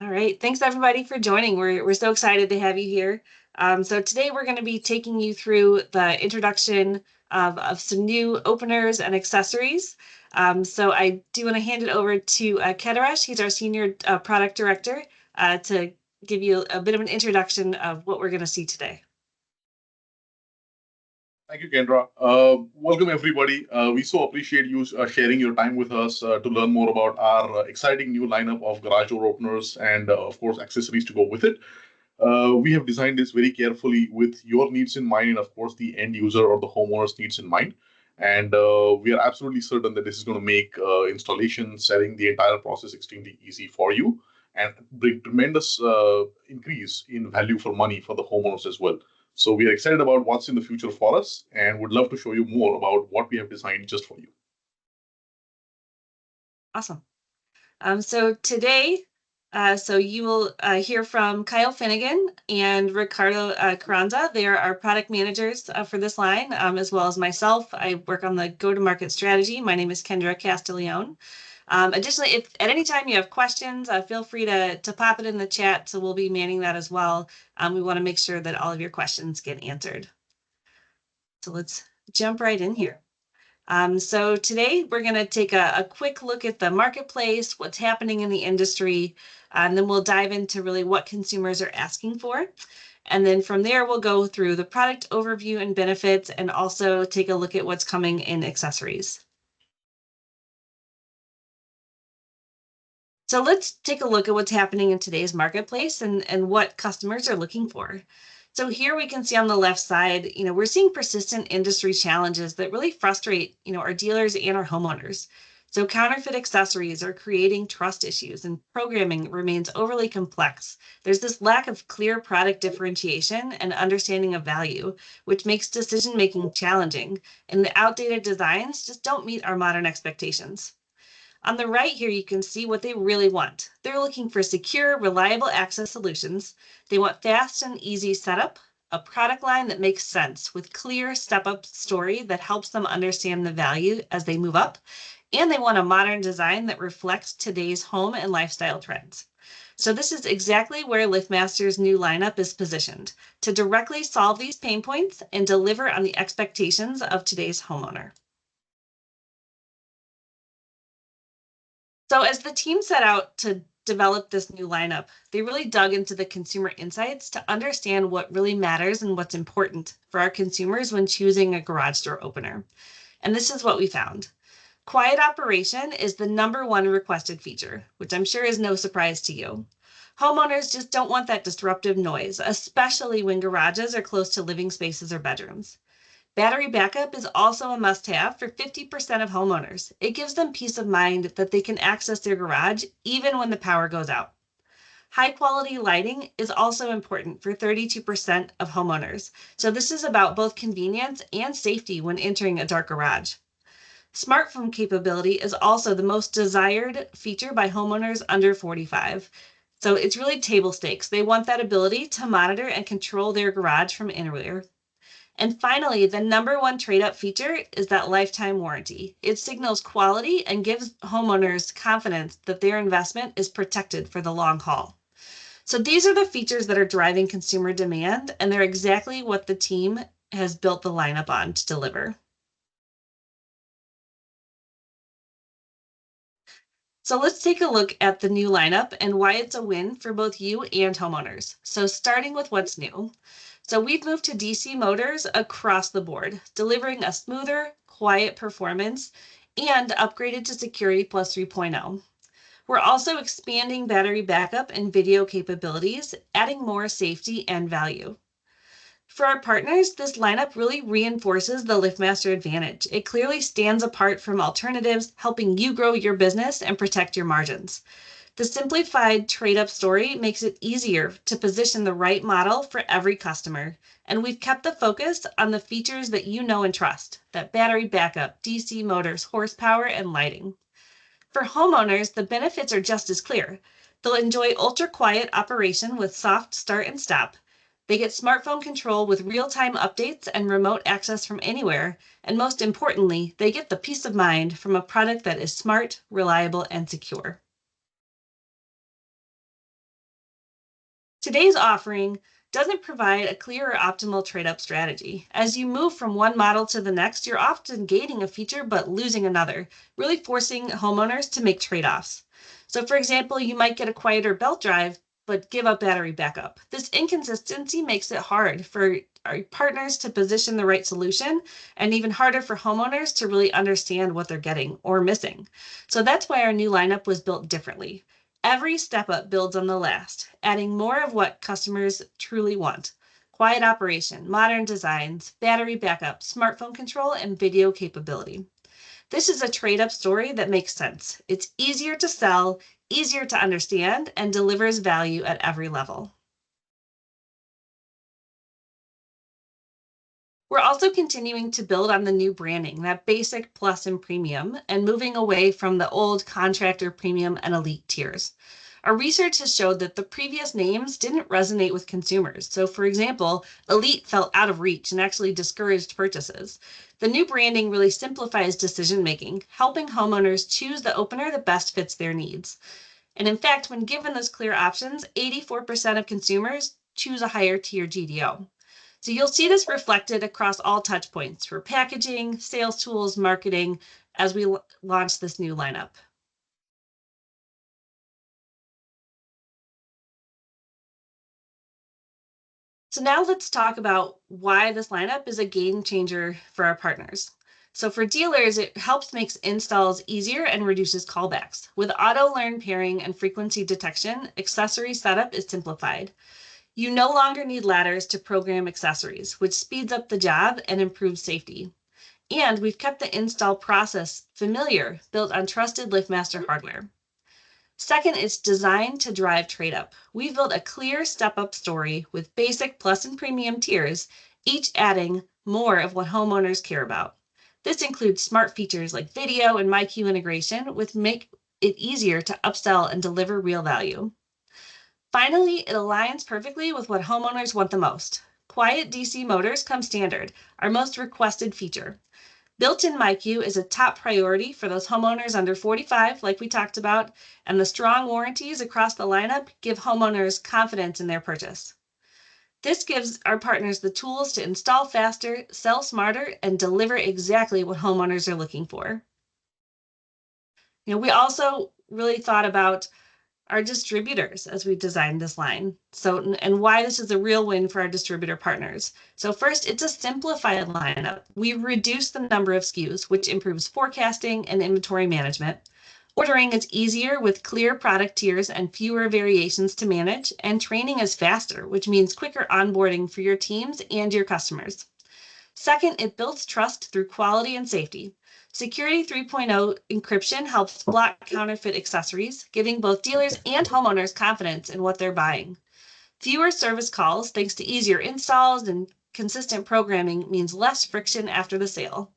All right. Thanks everybody for joining. We're so excited to have you here. So today we're going to be taking you through the introduction of some new openers and accessories. So I do want to hand it over to Kedaresh. He's our senior product director to give you a bit of an introduction of what we're going to see today. Thank you, Kendra. Welcome, everybody. We so appreciate you sharing your time with us to learn more about our exciting new lineup of garage door openers and, of course, accessories to go with it. We have designed this very carefully with your needs in mind and, of course, the end user or the homeowner's needs in mind. And we are absolutely certain that this is going to make installation, setting the entire process extremely easy for you and bring tremendous increase in value for money for the homeowners as well. So we are excited about what's in the future for us and would love to show you more about what we have designed just for you. Awesome. So today, so you will hear from Kyle Finnegan and Ricardo Carranza. They are our product managers for this line, as well as myself. I work on the go-to-market strategy. My name is Kendra Castiglione. Additionally, if at any time you have questions, feel free to pop it in the chat. So we'll be manning that as well. We want to make sure that all of your questions get answered. So let's jump right in here. So today we're going to take a quick look at the marketplace, what's happening in the industry, and then we'll dive into really what consumers are asking for. And then from there, we'll go through the product overview and benefits and also take a look at what's coming in accessories. So let's take a look at what's happening in today's marketplace and what customers are looking for. So here we can see on the left side, we're seeing persistent industry challenges that really frustrate, our dealers and our homeowners. So counterfeit accessories are creating trust issues and programming remains overly complex. There's this lack of clear product differentiation and understanding of value, which makes decision making challenging. And the outdated designs just don't meet our modern expectations. On the right here, you can see what they really want. They're looking for secure, reliable access solutions. They want fast and easy setup, a product line that makes sense with clear step-up story that helps them understand the value as they move up. And they want a modern design that reflects today's home and lifestyle trends. So this is exactly where LiftMaster's new lineup is positioned, to directly solve these pain points and deliver on the expectations of today's homeowner. So as the team set out to develop this new lineup, they really dug into the consumer insights to understand what really matters and what's important for our consumers when choosing a garage door opener. And this is what we found. Quiet operation is the number one requested feature, which I'm sure is no surprise to you. Homeowners just don't want that disruptive noise, especially when garages are close to living spaces or bedrooms. Battery backup is also a must-have for 50% of homeowners. It gives them peace of mind that they can access their garage even when the power goes out. High quality lighting is also important for 32% of homeowners. So this is about both convenience and safety when entering a dark garage. Smartphone capability is also the most desired feature by homeowners under 45. So it's really table stakes. They want that ability to monitor and control their garage from anywhere. And finally, the number one trade up feature is that lifetime warranty. It signals quality and gives homeowners confidence that their investment is protected for the long haul. So these are the features that are driving consumer demand, and they're exactly what the team has built the lineup on to deliver. So let's take a look at the new lineup and why it's a win for both you and homeowners. So starting with what's new. So we've moved to DC motors across the board, delivering a smoother, quiet performance and upgraded to Security Plus 3.0. We're also expanding battery backup and video capabilities, adding more safety and value. For our partners, this lineup really reinforces the LiftMaster advantage. It clearly stands apart from alternatives, helping you grow your business and protect your margins. The simplified trade up story makes it easier to position the right model for every customer. And we've kept the focus on the features that you know and trust, that battery backup, DC motors, horsepower, and lighting. For homeowners, the benefits are just as clear. They'll enjoy ultra quiet operation with soft start and stop. They get smartphone control with real-time updates and remote access from anywhere. And most importantly, they get the peace of mind from a product that is smart, reliable, and secure. Today's offering doesn't provide a clear or optimal trade-up strategy. As you move from one model to the next, you're often gaining a feature but losing another, really forcing homeowners to make trade-offs. So for example, you might get a quieter belt drive, but give up battery backup. This inconsistency makes it hard for our partners to position the right solution and even harder for homeowners to really understand what they're getting or missing. So that's why our new lineup was built differently. Every step up builds on the last, adding more of what customers truly want. Quiet operation, modern designs, battery backup, smartphone control, and video capability. This is a trade-up story that makes sense. It's easier to sell, easier to understand, and delivers value at every level. We're also continuing to build on the new branding, that basic, plus, and premium, and moving away from the old contractor, premium, and elite tiers. Our research has showed that the previous names didn't resonate with consumers. So, for example, elite felt out of reach and actually discouraged purchases. The new branding really simplifies decision making, helping homeowners choose the opener that best fits their needs. And in fact, when given those clear options, 84% of consumers choose a higher tier GDO. So you'll see this reflected across all touch points for packaging, sales tools, marketing, as we launch this new lineup. So now let's talk about why this lineup is a game changer for our partners. So for dealers, it helps makes installs easier and reduces callbacks. With auto learn pairing and frequency detection, accessory setup is simplified. You no longer need ladders to program accessories, which speeds up the job and improves safety. And we've kept the install process familiar, built on trusted LiftMaster hardware. Second, it's designed to drive trade up. We've built a clear step up story with basic, plus, and premium tiers, each adding more of what homeowners care about. This includes smart features like video and MyQ integration, which make it easier to upsell and deliver real value. Finally, it aligns perfectly with what homeowners want the most. Quiet DC motors come standard, our most requested feature. Built-in MyQ is a top priority for those homeowners under 45, like we talked about, and the strong warranties across the lineup give homeowners confidence in their purchase. This gives our partners the tools to install faster, sell smarter, and deliver exactly what homeowners are looking for. We also really thought about our distributors as we designed this line. So, and why this is a real win for our distributor partners. So first, it's a simplified lineup. We reduce the number of SKUs, which improves forecasting and inventory management. Ordering is easier with clear product tiers and fewer variations to manage, and training is faster, which means quicker onboarding for your teams and your customers. Second, it builds trust through quality and safety. Security 3.0 encryption helps block counterfeit accessories, giving both dealers and homeowners confidence in what they're buying. Fewer service calls, thanks to easier installs and consistent programming, means less friction after the sale.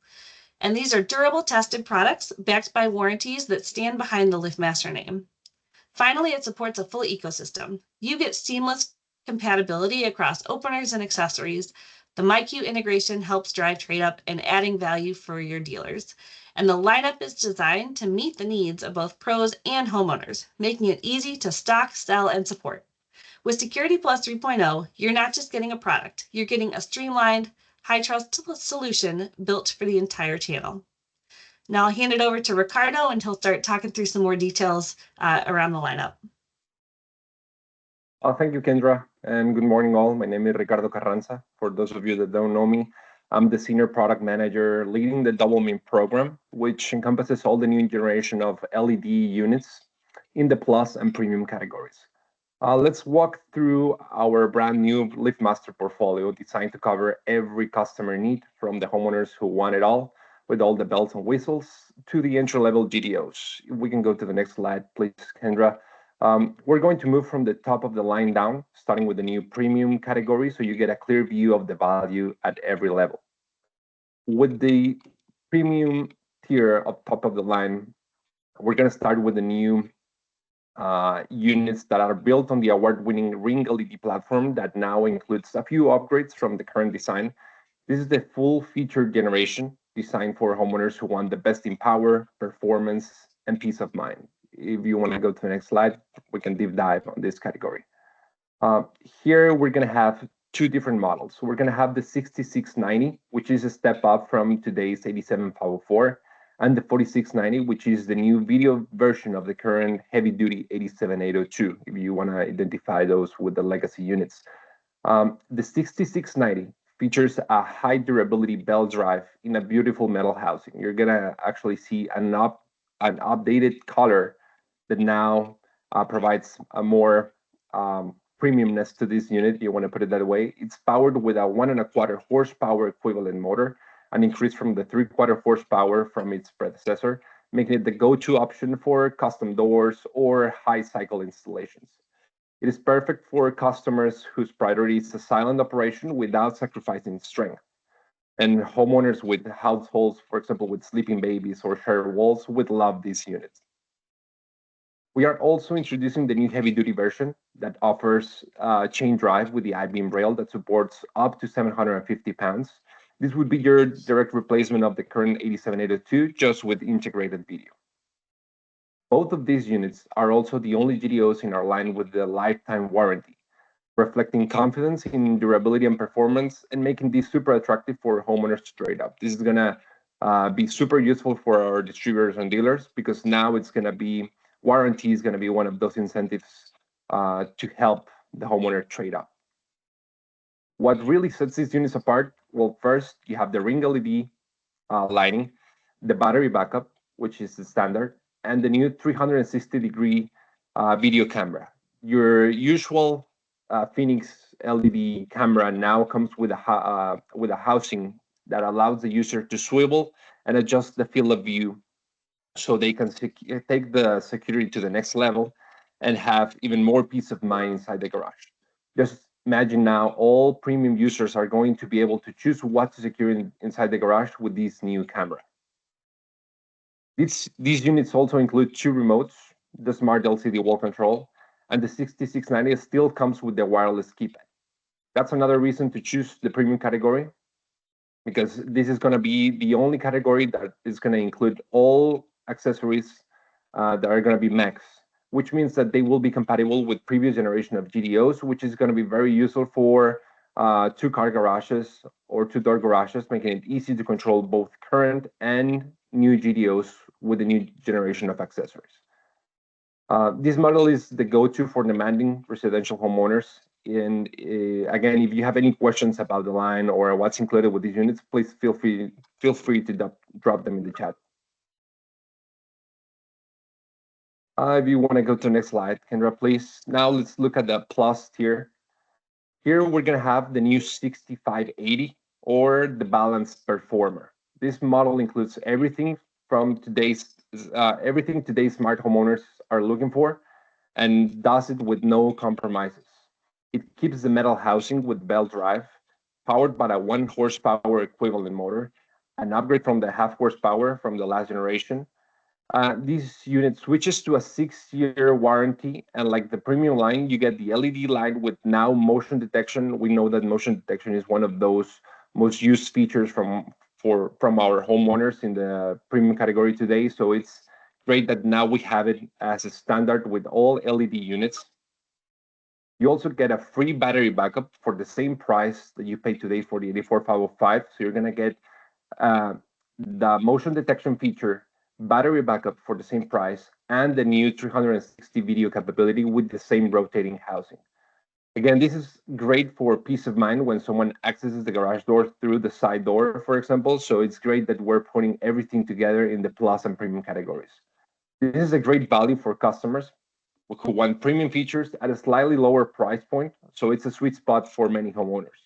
And these are durable, tested products backed by warranties that stand behind the LiftMaster name. Finally, it supports a full ecosystem. You get seamless compatibility across openers and accessories. The MyQ integration helps drive trade up and adding value for your dealers. And the lineup is designed to meet the needs of both pros and homeowners, making it easy to stock, sell, and support. With Security Plus 3.0, you're not just getting a product, you're getting a streamlined, high trust solution built for the entire channel. Now I'll hand it over to Ricardo and he'll start talking through some more details around the lineup. Thank you, Kendra, and good morning all. My name is Ricardo Carranza. For those of you that don't know me, I'm the Senior Product Manager leading the Double Mint program, which encompasses all the new generation of LED units in the Plus and Premium categories. Let's walk through our brand new LiftMaster portfolio designed to cover every customer need, from the homeowners who want it all, with all the bells and whistles, to the entry-level GDOs. We can go to the next slide, please, Kendra. We're going to move from the top of the line down, starting with the new premium category, so you get a clear view of the value at every level. With the premium tier up top of the line, we're going to start with the new units that are built on the award-winning Ring LED platform that now includes a few upgrades from the current design. This is the full feature generation designed for homeowners who want the best in power, performance, and peace of mind. If you want to go to the next slide, we can deep dive on this category. Uh, Here we're going to have two different models. We're going to have the 6690, which is a step up from today's 8704, and the 4690, which is the new video version of the current heavy-duty 87802, if you want to identify those with the legacy units. The 6690 features a high durability belt drive in a beautiful metal housing. You're going to actually see an updated color that now provides a more premiumness to this unit, if you want to put it that way. It's powered with a 1.25 horsepower equivalent motor, an increase from the 3/4 horsepower from its predecessor, making it the go-to option for custom doors or high cycle installations. It is perfect for customers whose priority is a silent operation without sacrificing strength. And homeowners with households, for example, with sleeping babies or shared walls, would love these units. We are also introducing the new heavy-duty version that offers chain drive with the I-beam rail that supports up to 750 pounds. This would be your direct replacement of the current 8782, just with integrated video. Both of these units are also the only GDOs in our line with the lifetime warranty, reflecting confidence in durability and performance and making these super attractive for homeowners to trade up. This is gonna be super useful for our distributors and dealers because now it's gonna be warranty is gonna be one of those incentives to help the homeowner trade up. What really sets these units apart? Well, first you have the ring LED lighting, the battery backup, which is the standard, and the new 360-degree video camera. Your usual Phoenix LED camera now comes with a housing that allows the user to swivel and adjust the field of view so they can take the security to the next level and have even more peace of mind inside the garage. Just imagine now all premium users are going to be able to choose what to secure inside the garage with this new camera. These units also include two remotes, the smart LCD wall control, and the 6690 still comes with the wireless keypad. That's another reason to choose the premium category, because this is going to be the only category that is going to include all accessories that are going to be max, which means that they will be compatible with previous generation of GDOs, which is going to be very useful for two-car garages or two-door garages, making it easy to control both current and new GDOs with the new generation of accessories. This model is the go-to for demanding residential homeowners. And again, if you have any questions about the line or what's included with these units, please feel free to drop them in the chat. If you want to go to the next slide, Kendra, please. Now let's look at the plus tier. Here we're going to have the new 6580 or the balanced performer. This model includes everything from today's smart homeowners are looking for, and does it with no compromises. It keeps the metal housing with belt drive, powered by a 1 horsepower equivalent motor, an upgrade from the half horsepower from the last generation. This unit switches to a 6-year warranty, and like the premium line, you get the LED light with now motion detection. We know that motion detection is one of those most used features from our homeowners in the premium category today. So it's great that now we have it as a standard with all LED units. You also get a free battery backup for the same price that you pay today for the 84505. So you're gonna get the motion detection feature, battery backup for the same price, and the new 360 video capability with the same rotating housing. Again, this is great for peace of mind when someone accesses the garage door through the side door, for example. So it's great that we're putting everything together in the plus and premium categories. This is a great value for customers who want premium features at a slightly lower price point. So it's a sweet spot for many homeowners.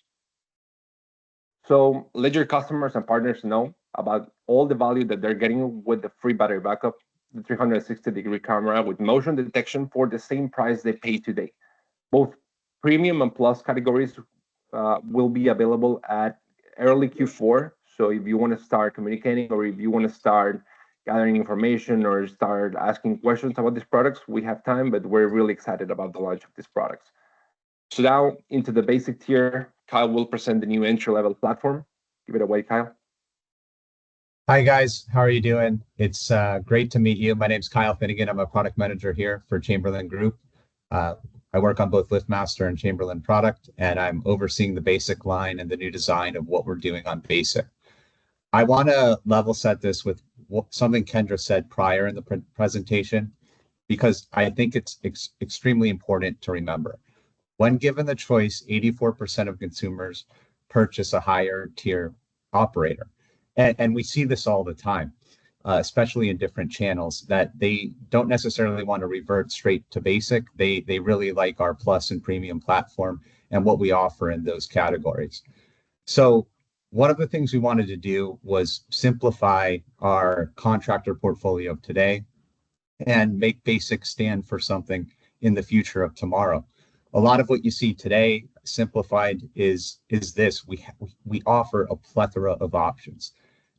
So let your customers and partners know about all the value that they're getting with the free battery backup, the 360-degree camera with motion detection for the same price they pay today. Both premium and plus categories will be available at early Q4. So if you want to start communicating, or if you want to start gathering information or start asking questions about these products, we have time, but we're really excited about the launch of these products. So now into the basic tier, Kyle will present the new entry-level platform. Give it away, Kyle. Hi guys, how are you doing? It's great to meet you. My name's Kyle Finnegan. I'm a product manager here for Chamberlain Group. I work on both LiftMaster and Chamberlain product, and I'm overseeing the basic line and the new design of what we're doing on basic. I want to level set this with something Kendra said prior in the presentation, because I think it's extremely important to remember. When given the choice, 84% of consumers purchase a higher tier operator. And we see this all the time, especially in different channels, that they don't necessarily want to revert straight to basic. They really like our plus and premium platform and what we offer in those categories. So one of the things we wanted to do was simplify our contractor portfolio of today and make basic stand for something in the future of tomorrow. A lot of what you see today simplified is this: we offer a plethora of options,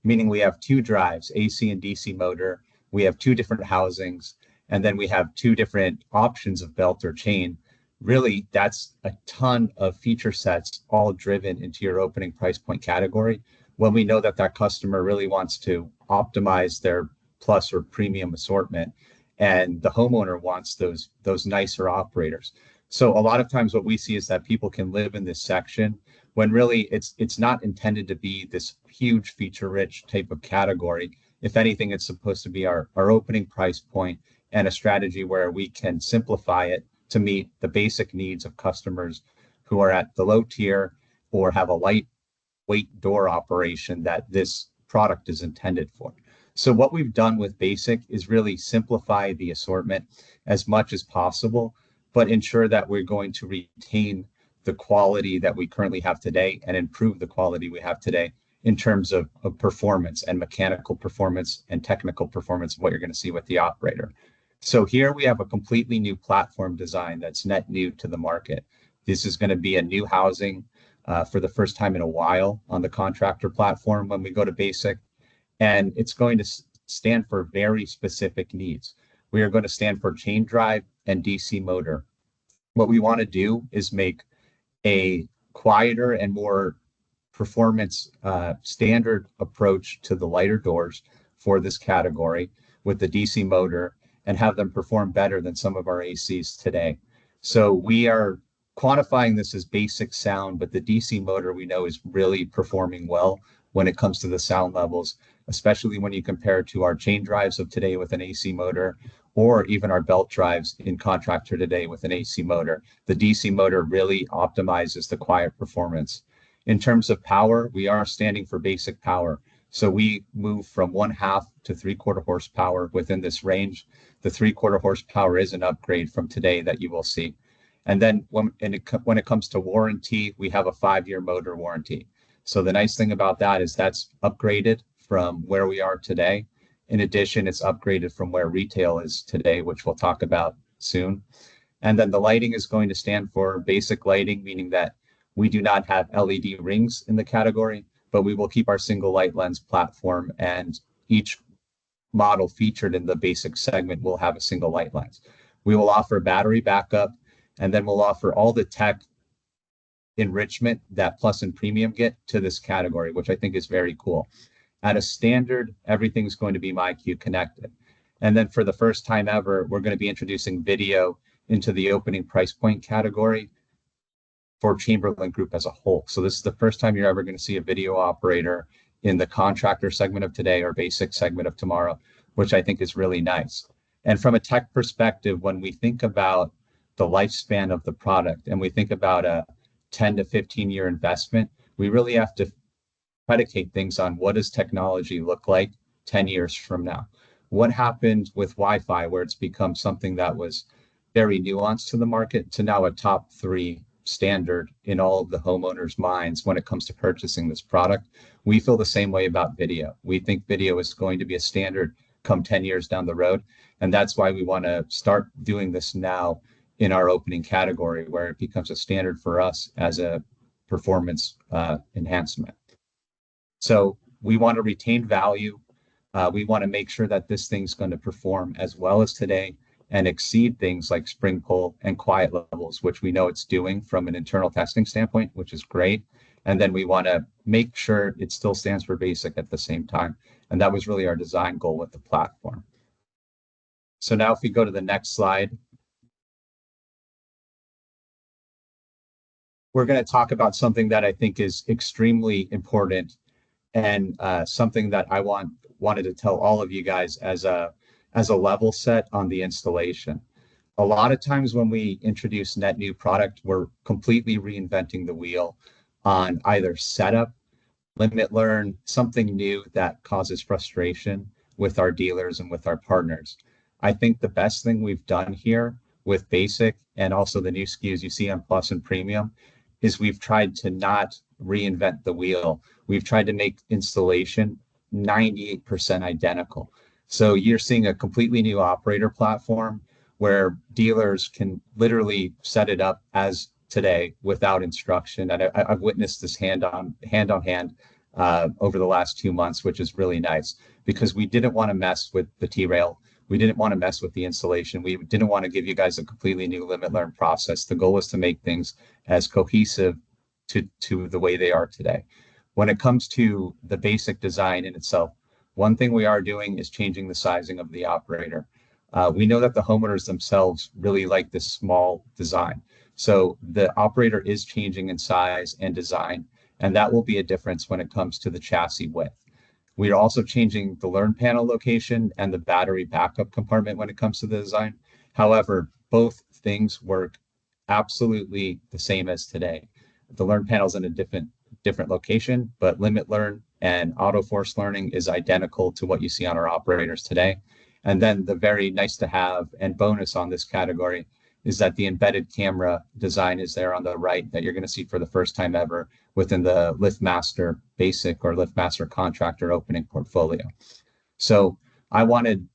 meaning we have two drives, AC and DC motor, we have two different housings, and then we have two different options of belt or chain. Really, that's a ton of feature sets all driven into your opening price point category, when we know that that customer really wants to optimize their plus or premium assortment, and the homeowner wants those nicer operators. So a lot of times what we see is that people can live in this section when really it's not intended to be this huge feature rich type of category. If anything, it's supposed to be our opening price point and a strategy where we can simplify it to meet the basic needs of customers who are at the low tier or have a lightweight door operation that this product is intended for. So what we've done with basic is really simplify the assortment as much as possible, but ensure that we're going to retain the quality that we currently have today and improve the quality we have today in terms of performance and mechanical performance and technical performance of what you're going to see with the operator. So here we have a completely new platform design that's net new to the market. This is going to be a new housing for the first time in a while on the contractor platform when we go to basic. And it's going to stand for very specific needs. We are going to stand for chain drive and DC motor. What we want to do is make a quieter and more performance standard approach to the lighter doors for this category with the DC motor and have them perform better than some of our ACs today. So we are quantifying this as basic sound, but the DC motor we know is really performing well when it comes to the sound levels, especially when you compare it to our chain drives of today with an AC motor, or even our belt drives in contractor today with an AC motor. The DC motor really optimizes the quiet performance. In terms of power, we are standing for basic power. So we move from 1/2 to 3/4 horsepower within this range. The 3/4 horsepower is an upgrade from today that you will see. And then when it comes to warranty, we have a 5-year motor warranty. So the nice thing about that is that's upgraded from where we are today. In addition, it's upgraded from where retail is today, which we'll talk about soon. And then the lighting is going to stand for basic lighting, meaning that we do not have LED rings in the category, but we will keep our single light lens platform, and each model featured in the basic segment will have a single light lens. We will offer battery backup, and then we'll offer all the tech enrichment that Plus and Premium get to this category, which I think is very cool. At a standard, everything's going to be MyQ connected. And then for the first time ever, we're going to be introducing video into the opening price point category for Chamberlain Group as a whole. So this is the first time you're ever going to see a video operator in the contractor segment of today or basic segment of tomorrow, which I think is really nice. And from a tech perspective, when we think about the lifespan of the product and we think about a 10 to 15 year investment, we really have to predicate things on what does technology look like 10 years from now? What happened with Wi-Fi, where it's become something that was very nuanced to the market, to now a top 3 standard in all of the homeowners' minds when it comes to purchasing this product? We feel the same way about video. We think video is going to be a standard come 10 years down the road. And that's why we want to start doing this now in our opening category, where it becomes a standard for us as a performance enhancement. So we want to retain value. We want to make sure that this thing's going to perform as well as today and exceed things like spring pull and quiet levels, which we know it's doing from an internal testing standpoint, which is great. And then we want to make sure it still stands for basic at the same time. And that was really our design goal with the platform. So now if we go to the next slide, we're going to talk about something that I think is extremely important and something that I wanted to tell all of you guys as a level set on the installation. A lot of times when we introduce net new product, we're completely reinventing the wheel on either setup, limit learn, something new that causes frustration with our dealers and with our partners. I think the best thing we've done here with basic and also the new SKUs you see on Plus and Premium is we've tried to not reinvent the wheel. We've tried to make installation 98% identical. So you're seeing a completely new operator platform where dealers can literally set it up as today without instruction. And I've witnessed this hand on hand over the last 2 months, which is really nice because we didn't want to mess with the T-rail. We didn't want to mess with the installation. We didn't want to give you guys a completely new limit learn process. The goal was to make things as cohesive to the way they are today. When it comes to the basic design in itself, one thing we are doing is changing the sizing of the operator. We know that the homeowners themselves really like this small design. So the operator is changing in size and design, and that will be a difference when it comes to the chassis width. We are also changing the learn panel location and the battery backup compartment when it comes to the design. However, both things work absolutely the same as today. The learn panel is in a different location, but limit learn and auto force learning is identical to what you see on our operators today. And then the very nice to have and bonus on this category is that the embedded camera design is there on the right that you're going to see for the first time ever within the LiftMaster Basic or LiftMaster Contractor opening portfolio. So I wanted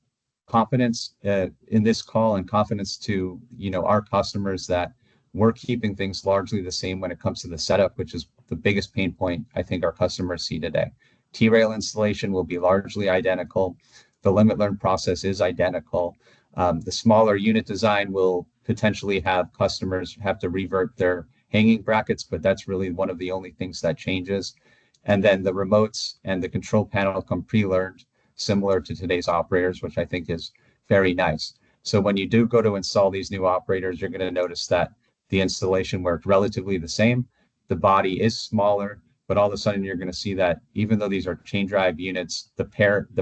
confidence in this call and confidence to our customers that we're keeping things largely the same when it comes to the setup, which is the biggest pain point I think our customers see today. T-rail installation will be largely identical. The limit learn process is identical. The smaller unit design will potentially have customers have to revert their hanging brackets, but that's really one of the only things that changes. And then the remotes and the control panel come pre-learned, similar to today's operators, which I think is very nice. So when you do go to install these new operators, you're going to notice that the installation worked relatively the same. The body is smaller, but all of a sudden you're going to see that even though these are chain drive units, the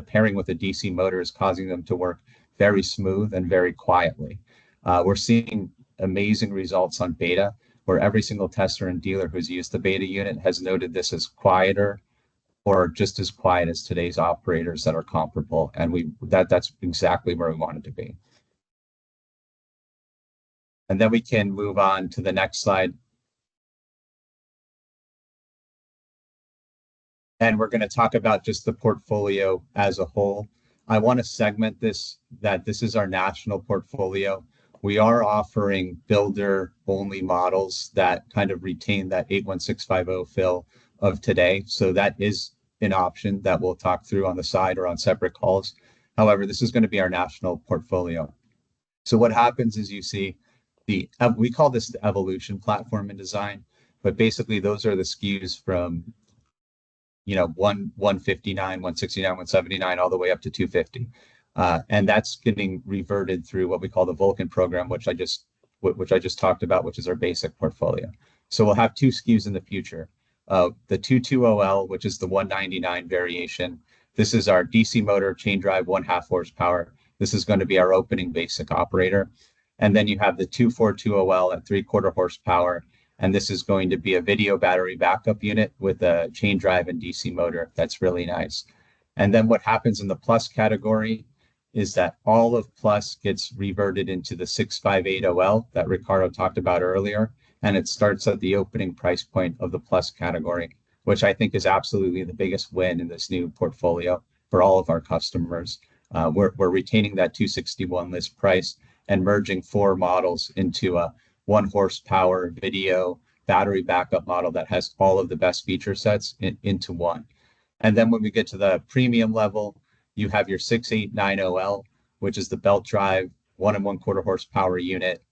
pairing with a DC motor is causing them to work very smooth and very quietly. We're seeing amazing results on beta, where every single tester and dealer who's used the beta unit has noted this as quieter or just as quiet as today's operators that are comparable. And that's exactly where we wanted to be. And then we can move on to the next slide. And we're going to talk about just the portfolio as a whole. I want to segment this, that this is our national portfolio. We are offering builder-only models that kind of retain that 81650 fill of today. So that is an option that we'll talk through on the side or on separate calls. However, this is going to be our national portfolio. So what happens is you see we call this the evolution platform in design, but basically those are the SKUs from 159, 169, 179, all the way up to 250. And that's getting reverted through what we call the Vulcan program, which I just talked about, which is our basic portfolio. So we'll have two SKUs in the future. The 220L, which is the 199 variation. This is our DC motor chain drive 1/2 horsepower. This is going to be our opening basic operator. And then you have the 242OL at 3/4 horsepower. And this is going to be a video battery backup unit with a chain drive and DC motor. That's really nice. And then what happens in the Plus category is that all of Plus gets reverted into the 658OL that Ricardo talked about earlier. And it starts at the opening price point of the Plus category, which I think is absolutely the biggest win in this new portfolio for all of our customers. We're retaining that 261 list price and merging 4 models into a 1 horsepower video battery backup model that has all of the best feature sets into one. And then when we get to the premium level, you have your 689OL, which is the belt drive 1 1/4 horsepower unit,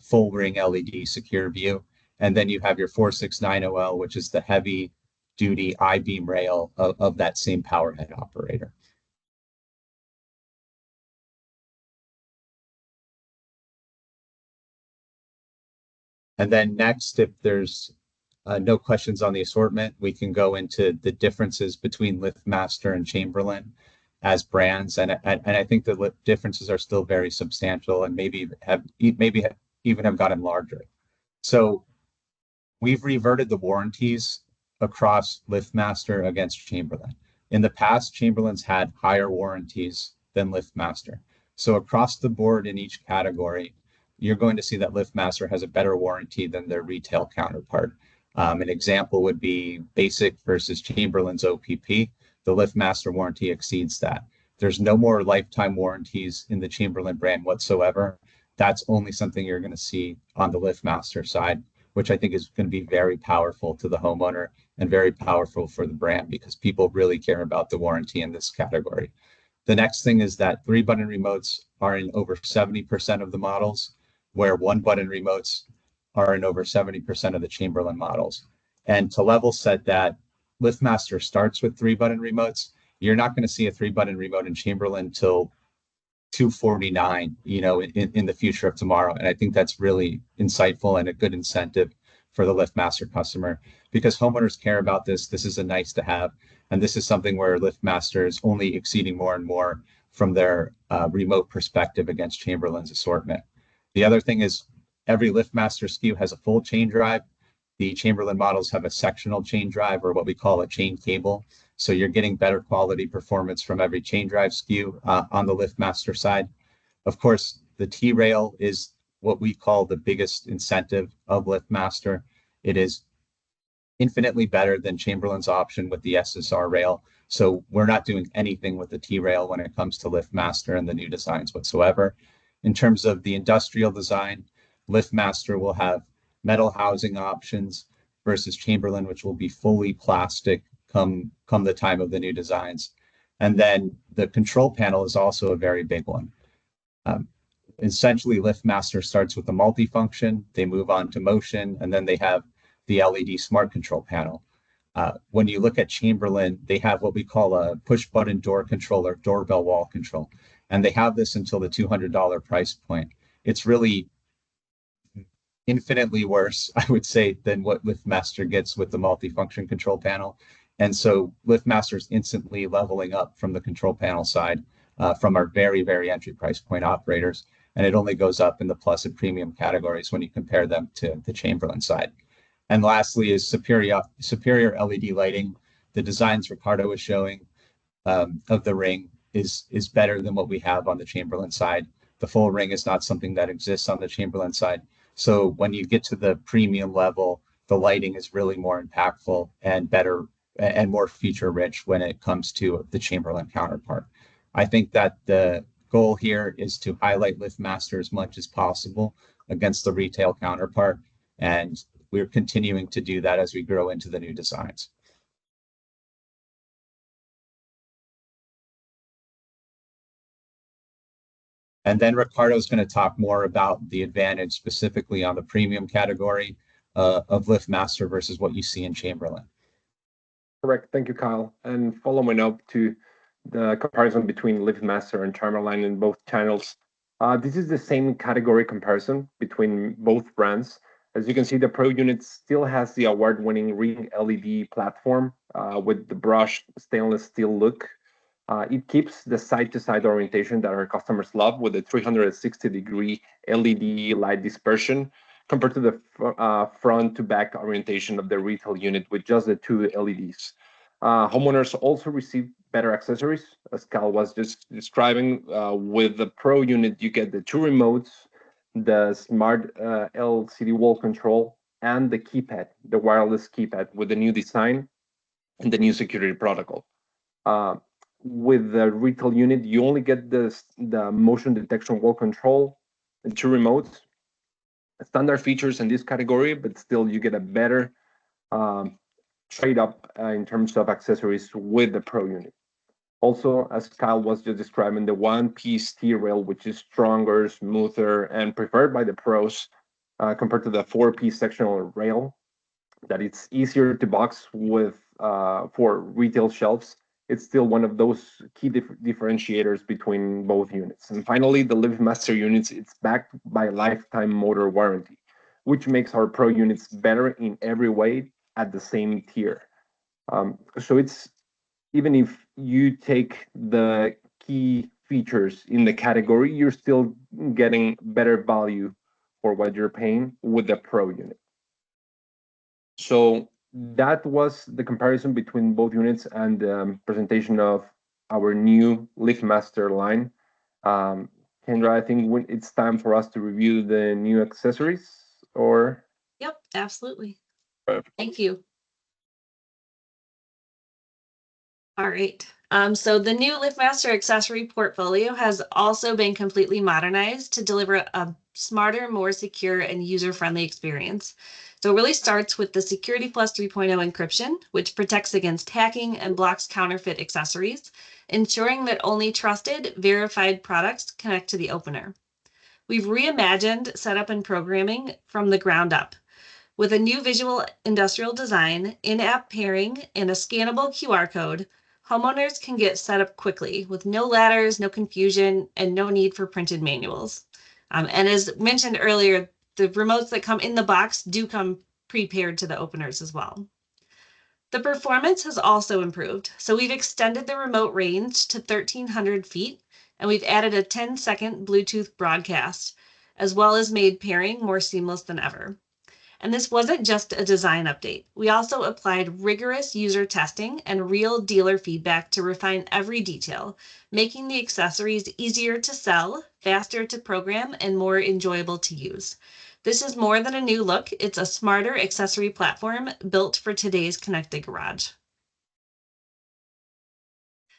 full ring LED secure view. And then you have your 469OL, which is the heavy duty I-beam rail of that same power head operator. And then next, if there's no questions on the assortment, we can go into the differences between LiftMaster and Chamberlain as brands, and I think the differences are still very substantial, and maybe even have gotten larger. So we've reverted the warranties across LiftMaster against Chamberlain. In the past, Chamberlain's had higher warranties than LiftMaster. So across the board in each category, you're going to see that LiftMaster has a better warranty than their retail counterpart. An example would be Basic versus Chamberlain's OPP. The LiftMaster warranty exceeds that. There's no more lifetime warranties in the Chamberlain brand whatsoever. That's only something you're going to see on the LiftMaster side, which I think is going to be very powerful to the homeowner and very powerful for the brand because people really care about the warranty in this category. The next thing is that 3-button remotes are in over 70% of the models, where 1-button remotes are in over 70% of the Chamberlain models. And to level set that, LiftMaster starts with 3-button remotes. You're not going to see a 3-button remote in Chamberlain till 249, in the future of tomorrow. And I think that's really insightful and a good incentive for the LiftMaster customer because homeowners care about this. This is a nice to have. And this is something where LiftMaster is only exceeding more and more from their remote perspective against Chamberlain's assortment. The other thing is every LiftMaster SKU has a full chain drive. The Chamberlain models have a sectional chain drive, or what we call a chain cable. So you're getting better quality performance from every chain drive SKU on the LiftMaster side. Of course, the T-Rail is what we call the biggest incentive of LiftMaster. It is infinitely better than Chamberlain's option with the SSR rail. So we're not doing anything with the T-Rail when it comes to LiftMaster and the new designs whatsoever. In terms of the industrial design, LiftMaster will have metal housing options versus Chamberlain, which will be fully plastic come the time of the new designs. And then the control panel is also a very big one. Essentially, LiftMaster starts with the multifunction, they move on to motion, and then they have the LED smart control panel. When you look at Chamberlain, they have what we call a push button door controller, doorbell wall control, and they have this until the $200 price point. It's really infinitely worse, I would say, than what LiftMaster gets with the multifunction control panel. And so LiftMaster is instantly leveling up from the control panel side from our very, very entry price point operators. And it only goes up in the plus and premium categories when you compare them to the Chamberlain side. And lastly is superior LED lighting. The designs Ricardo was showing of the ring is better than what we have on the Chamberlain side. The full ring is not something that exists on the Chamberlain side. So when you get to the premium level, the lighting is really more impactful and better and more feature rich when it comes to the Chamberlain counterpart. I think that the goal here is to highlight LiftMaster as much as possible against the retail counterpart. And we're continuing to do that as we grow into the new designs. And then Ricardo is going to talk more about the advantage specifically on the premium category of LiftMaster versus what you see in Chamberlain. Correct. Thank you, Kyle. And following up to the comparison between LiftMaster and Chamberlain in both channels, this is the same category comparison between both brands. As you can see, the Pro unit still has the award-winning Ring LED platform with the brushed stainless steel look. It keeps the side-to-side orientation that our customers love with the 360-degree LED light dispersion compared to the front-to-back orientation of the retail unit with just the two LEDs. Homeowners also receive better accessories, as Cal was just describing. With the Pro unit, you get the two remotes, the smart LCD wall control, and the keypad, the wireless keypad with the new design and the new security protocol. With the retail unit, you only get the motion detection wall control and two remotes, standard features in this category, but still you get a better trade up in terms of accessories with the Pro unit. Also, as Kyle was just describing, the one-piece T-Rail, which is stronger, smoother, and preferred by the pros compared to the four-piece sectional rail, that it's easier to box with for retail shelves. It's still one of those key differentiators between both units. And finally, the LiftMaster units, it's backed by a lifetime motor warranty. which makes our Pro units better in every way at the same tier. So it's even if you take the key features in the category, you're still getting better value for what you're paying with the Pro unit. So that was the comparison between both units and the presentation of our new LiftMaster line. Kendra, I think it's time for us to review the new accessories, or? Yep, absolutely. Perfect. Thank you. All right. So the new LiftMaster accessory portfolio has also been completely modernized to deliver a smarter, more secure, and user-friendly experience. So it really starts with the Security Plus 3.0 encryption, which protects against hacking and blocks counterfeit accessories, ensuring that only trusted, verified products connect to the opener. We've reimagined setup and programming from the ground up. With a new visual industrial design, in-app pairing, and a scannable QR code, homeowners can get set up quickly with no ladders, no confusion, and no need for printed manuals. And as mentioned earlier, the remotes that come in the box do come prepared to the openers as well. The performance has also improved. So we've extended the remote range to 1,300 feet, and we've added a 10-second Bluetooth broadcast, as well as made pairing more seamless than ever. And this wasn't just a design update. We also applied rigorous user testing and real dealer feedback to refine every detail, making the accessories easier to sell, faster to program, and more enjoyable to use. This is more than a new look. It's a smarter accessory platform built for today's connected garage.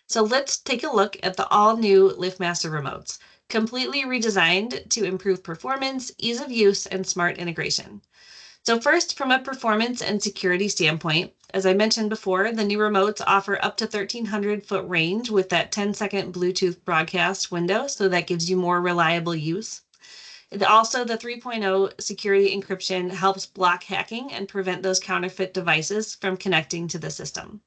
So let's take a look at the all-new LiftMaster remotes, completely redesigned to improve performance, ease of use, and smart integration. So first, from a performance and security standpoint, as I mentioned before, the new remotes offer up to 1,300 foot range with that 10-second Bluetooth broadcast window, so that gives you more reliable use. Also, the 3.0 security encryption helps block hacking and prevent those counterfeit devices from connecting to the system.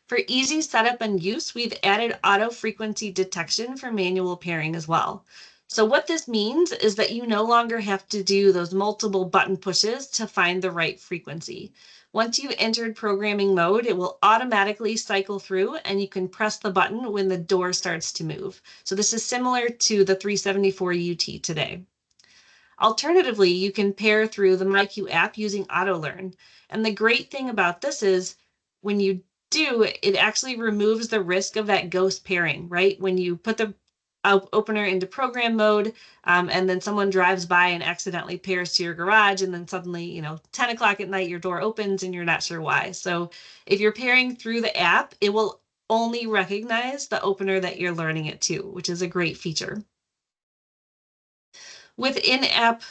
For easy setup and use, we've added auto frequency detection for manual pairing as well. So what this means is that you no longer have to do those multiple button pushes to find the right frequency. Once you've entered programming mode, it will automatically cycle through and you can press the button when the door starts to move. So this is similar to the 374 UT today. Alternatively, you can pair through the MyQ app using AutoLearn. And the great thing about this is when you do, it actually removes the risk of that ghost pairing, right? When you put the opener into program mode and then someone drives by and accidentally pairs to your garage, and then suddenly, 10 o'clock at night, your door opens and you're not sure why. So if you're pairing through the app, it will only recognize the opener that you're learning it to, which is a great feature. With in-app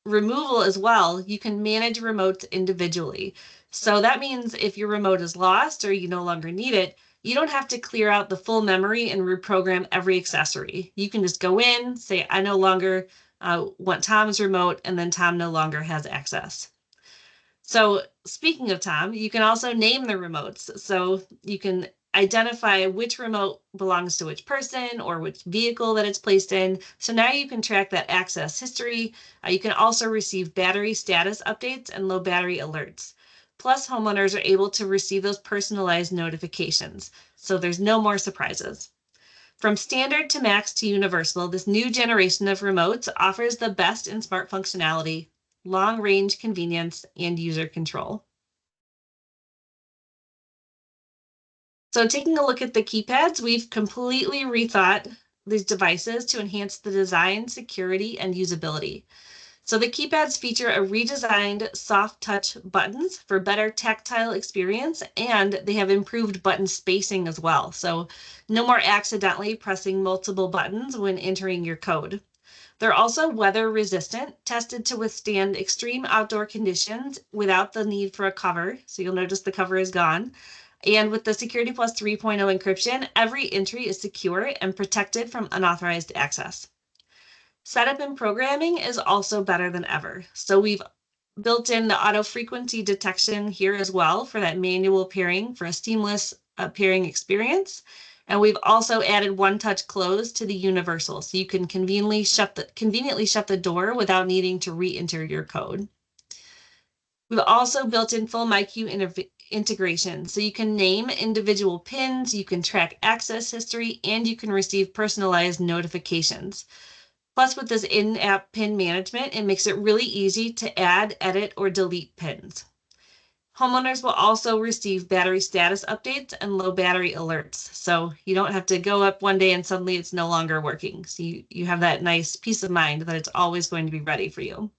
removal as well, you can manage remotes individually. So that means if your remote is lost or you no longer need it, you don't have to clear out the full memory and reprogram every accessory. You can just go in, say, I no longer want Tom's remote, and then Tom no longer has access. So speaking of Tom, you can also name the remotes. So you can identify which remote belongs to which person or which vehicle that it's placed in. So now you can track that access history. You can also receive battery status updates and low battery alerts. Plus, homeowners are able to receive those personalized notifications. So there's no more surprises. From standard to max to universal, this new generation of remotes offers the best in smart functionality, long range convenience, and user control. So taking a look at the keypads, we've completely rethought these devices to enhance the design, security, and usability. So the keypads feature a redesigned soft touch buttons for better tactile experience, and they have improved button spacing as well. So no more accidentally pressing multiple buttons when entering your code. They're also weather resistant, tested to withstand extreme outdoor conditions without the need for a cover. So you'll notice the cover is gone. And with the Security Plus 3.0 encryption, every entry is secure and protected from unauthorized access. Setup and programming is also better than ever. So we've built in the auto frequency detection here as well for that manual pairing for a seamless pairing experience. And we've also added one-touch close to the universal, so you can conveniently shut the door without needing to re-enter your code. We've also built in full MyQ integration, so you can name individual pins, you can track access history, and you can receive personalized notifications. Plus, with this in-app pin management, it makes it really easy to add, edit, or delete pins. Homeowners will also receive battery status updates and low battery alerts. So you don't have to go up one day and suddenly it's no longer working. So you have that nice peace of mind that it's always going to be ready for you.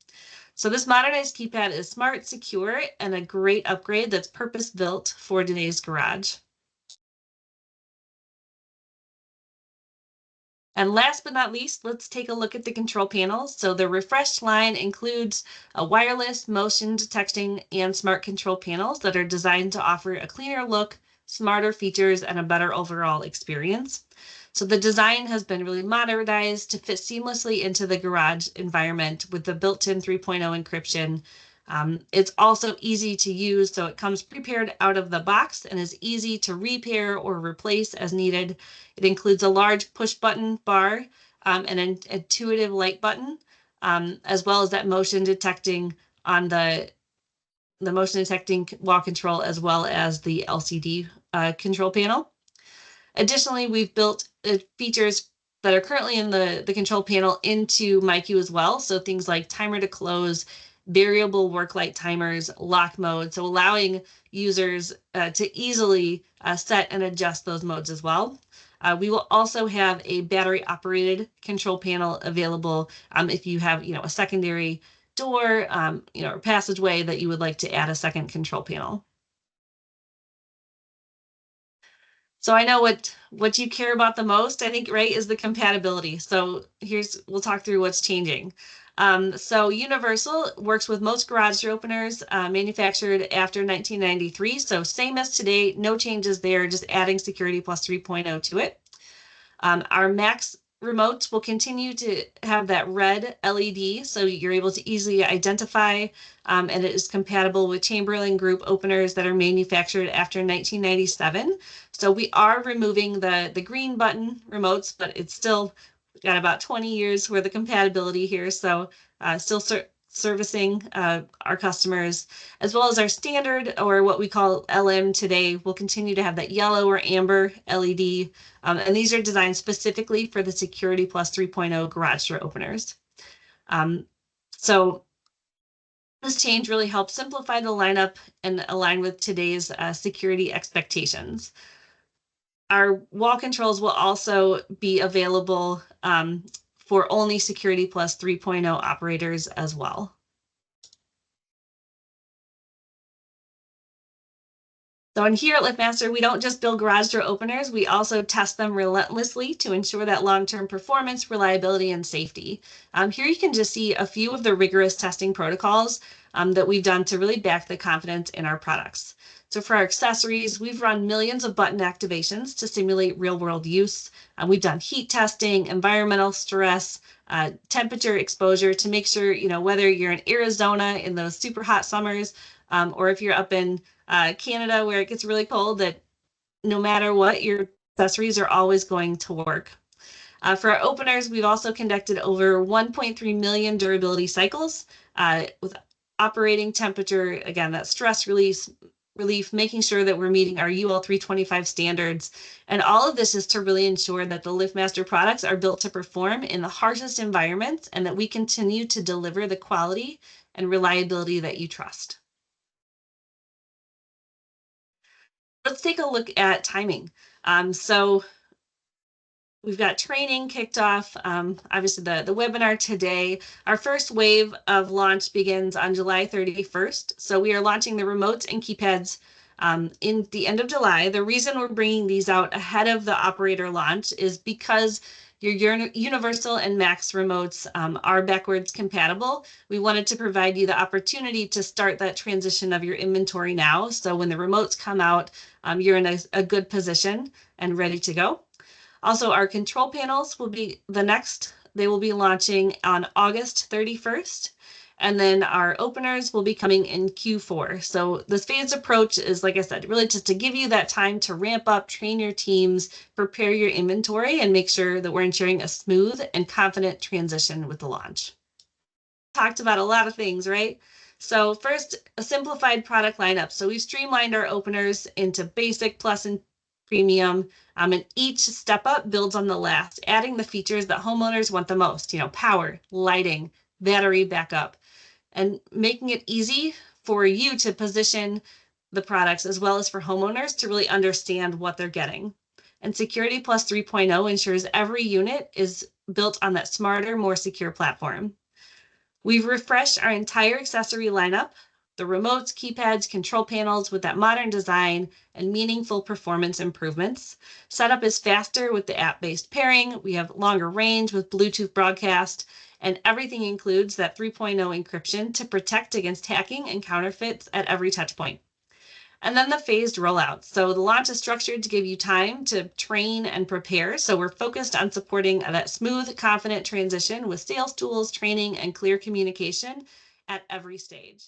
So this modernized keypad is smart, secure, and a great upgrade that's purpose-built for today's garage. And last but not least, let's take a look at the control panels. So the refreshed line includes a wireless, motion detecting, and smart control panels that are designed to offer a cleaner look, smarter features, and a better overall experience. So the design has been really modernized to fit seamlessly into the garage environment with the built-in 3.0 encryption. It's also easy to use, so it comes prepared out of the box and is easy to repair or replace as needed. It includes a large push button bar and an intuitive light button, as well as that motion detecting on the motion detecting wall control, as well as the LCD control panel. Additionally, we've built features that are currently in the control panel into MyQ as well. So things like timer to close, variable work light timers, lock mode. So allowing users to easily set and adjust those modes as well. We will also have a battery operated control panel available if you have, a secondary door, or passageway that you would like to add a second control panel. So I know what you care about the most, I think, right, is the compatibility. So we'll talk through what's changing. So Universal works with most garage door openers manufactured after 1993. So same as today, no changes there, just adding Security Plus 3.0 to it. Our Max remotes will continue to have that red LED, so you're able to easily identify, and it is compatible with Chamberlain Group openers that are manufactured after 1997. So we are removing the green button remotes, but it's still got about 20 years worth of compatibility here. So still servicing our customers, as well as our standard, or what we call LM today, will continue to have that yellow or amber LED. And these are designed specifically for the Security Plus 3.0 garage door openers. So this change really helps simplify the lineup and align with today's security expectations. Our wall controls will also be available for only Security Plus 3.0 operators as well. So in here at LiftMaster, we don't just build garage door openers, we also test them relentlessly to ensure that long-term performance, reliability, and safety. Here you can just see a few of the rigorous testing protocols that we've done to really back the confidence in our products. So for our accessories, we've run millions of button activations to simulate real-world use. We've done heat testing, environmental stress, temperature exposure to make sure, whether you're in Arizona in those super hot summers, or if you're up in Canada where it gets really cold, that no matter what, your accessories are always going to work. For our openers, we've also conducted over 1.3 million durability cycles with operating temperature, again, that stress relief, making sure that we're meeting our UL 325 standards. And all of this is to really ensure that the LiftMaster products are built to perform in the harshest environments and that we continue to deliver the quality and reliability that you trust. Let's take a look at timing. So we've got training kicked off, obviously the webinar today. Our first wave of launch begins on July 31st. So we are launching the remotes and keypads in the end of July. The reason we're bringing these out ahead of the operator launch is because your Universal and Max remotes are backwards compatible. We wanted to provide you the opportunity to start that transition of your inventory now. So when the remotes come out, you're in a good position and ready to go. Also, our control panels will be they will be launching on August 31st. And then our openers will be coming in Q4. So this phased approach is, like I said, really just to give you that time to ramp up, train your teams, prepare your inventory, and make sure that we're ensuring a smooth and confident transition with the launch. Talked about a lot of things, right? So first, a simplified product lineup. So we've streamlined our openers into basic, plus, and premium, and each step up builds on the last, adding the features that homeowners want the most, power, lighting, battery backup, and making it easy for you to position the products as well as for homeowners to really understand what they're getting. And Security Plus 3.0 ensures every unit is built on that smarter, more secure platform. We've refreshed our entire accessory lineup, the remotes, keypads, control panels with that modern design and meaningful performance improvements. Setup is faster with the app-based pairing. We have longer range with Bluetooth broadcast, and everything includes that 3.0 encryption to protect against hacking and counterfeits at every touch point. And then the phased rollout. So the launch is structured to give you time to train and prepare. So we're focused on supporting that smooth, confident transition with sales tools, training, and clear communication at every stage.